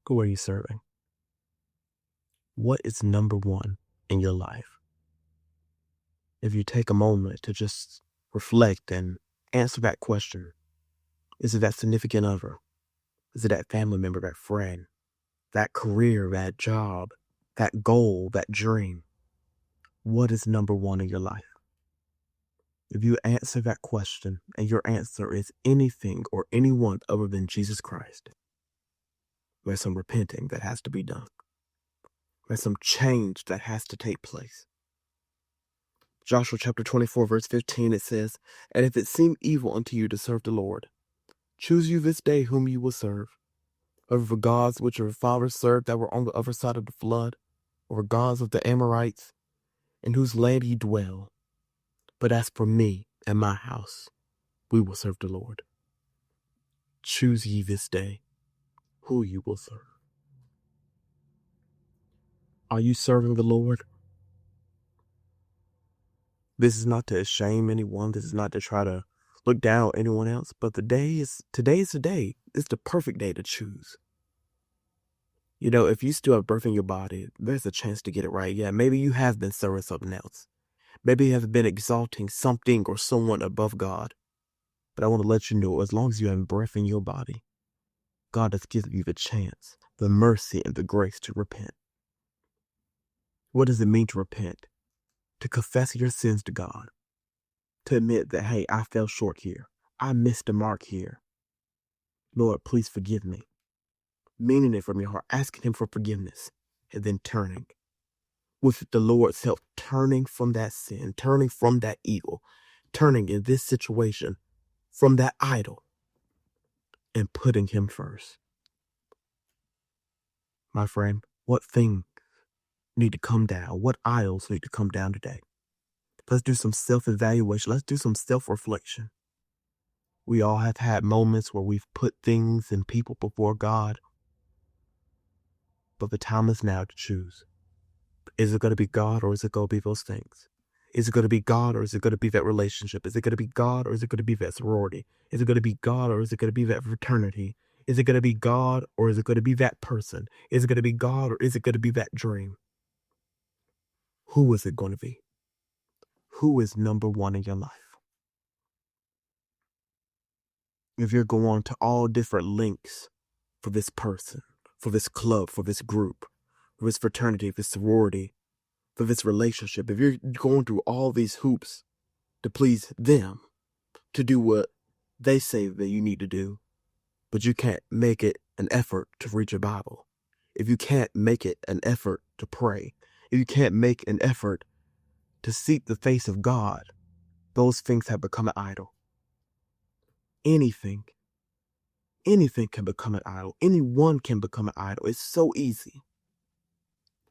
Who are you serving? What is number one in your life? If you take a moment to just reflect and answer that question, is it that significant other? Is it that family member, that friend, that career, that job, that goal, that dream? What is number one in your life? If you answer that question and your answer is anything or anyone other than Jesus Christ, there's some repenting that has to be done. There's some change that has to take place. Joshua chapter 24, verse 15, it says, "And if it seem evil unto you to serve the Lord, choose you this day whom you will serve, whether the gods which your fathers served that were on the other side of the flood, or the gods of the Amorites, in whose land ye dwell. But as for me and my house, we will serve the Lord. Choose ye this day who you will serve." Are you serving the Lord? This is not to shame anyone. This is not to try to look down on anyone else. But today is the day. It's the perfect day to choose. You know, if you still have breath in your body, there's a chance to get it right. Yeah, maybe you have been serving something else. Maybe you have been exalting something or someone above God. But I want to let you know, as long as you have breath in your body, God has given you the chance, the mercy, and the grace to repent. What does it mean to repent? To confess your sins to God. To admit that, hey, I fell short here. I missed the mark here. Lord, please forgive me. Meaning it from your heart, asking Him for forgiveness, and then turning. With the Lord's help, turning from that sin, turning from that evil, turning in this situation from that idol, and putting Him first. My friend, what things need to come down? What idols need to come down today? Let's do some self-evaluation. Let's do some self-reflection. We all have had moments where we've put things and people before God. But the time is now to choose. Is it going to be God, or is it going to be those things? Is it going to be God, or is it going to be that relationship? Is it going to be God, or is it going to be that sorority? Is it going to be God, or is it going to be that fraternity? Is it going to be God, or is it going to be that person? Is it going to be God, or is it going to be that dream? Who is it going to be? Who is number one in your life? If you're going to all different links for this person, for this club, for this group, for this fraternity, this sorority, for this relationship, if you're going through all these hoops to please them, to do what they say that you need to do, but you can't make it an effort to read your Bible, if you can't make it an effort to pray, if you can't make an effort to seek the face of God, those things have become an idol. Anything can become an idol. Anyone can become an idol. It's so easy.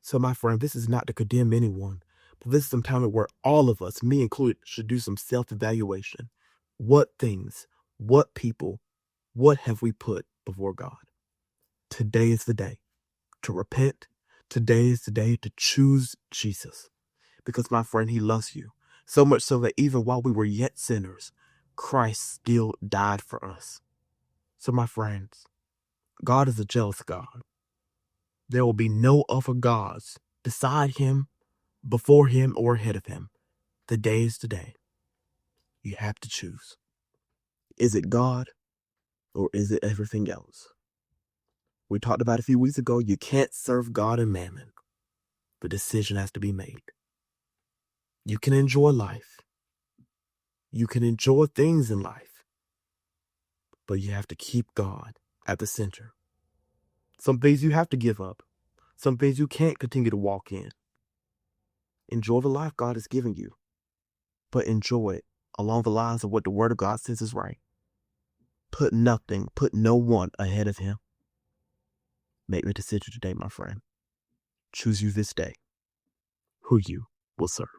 So my friend, this is not to condemn anyone, but this is some time where all of us, me included, should do some self-evaluation. What things, what people, what have we put before God? Today is the day to repent. Today is the day to choose Jesus. Because my friend, He loves you. So much so that even while we were yet sinners, Christ still died for us. So my friends, God is a jealous God. There will be no other gods beside Him, before Him, or ahead of Him. The day is today. You have to choose. Is it God, or is it everything else? We talked about a few weeks ago, you can't serve God and mammon. The decision has to be made. You can enjoy life. You can enjoy things in life. But you have to keep God at the center. Some things you have to give up. Some things you can't continue to walk in. Enjoy the life God has given you, but enjoy it along the lines of what the Word of God says is right. Put no one ahead of Him. Make the decision today, my friend. Choose you this day who you will serve.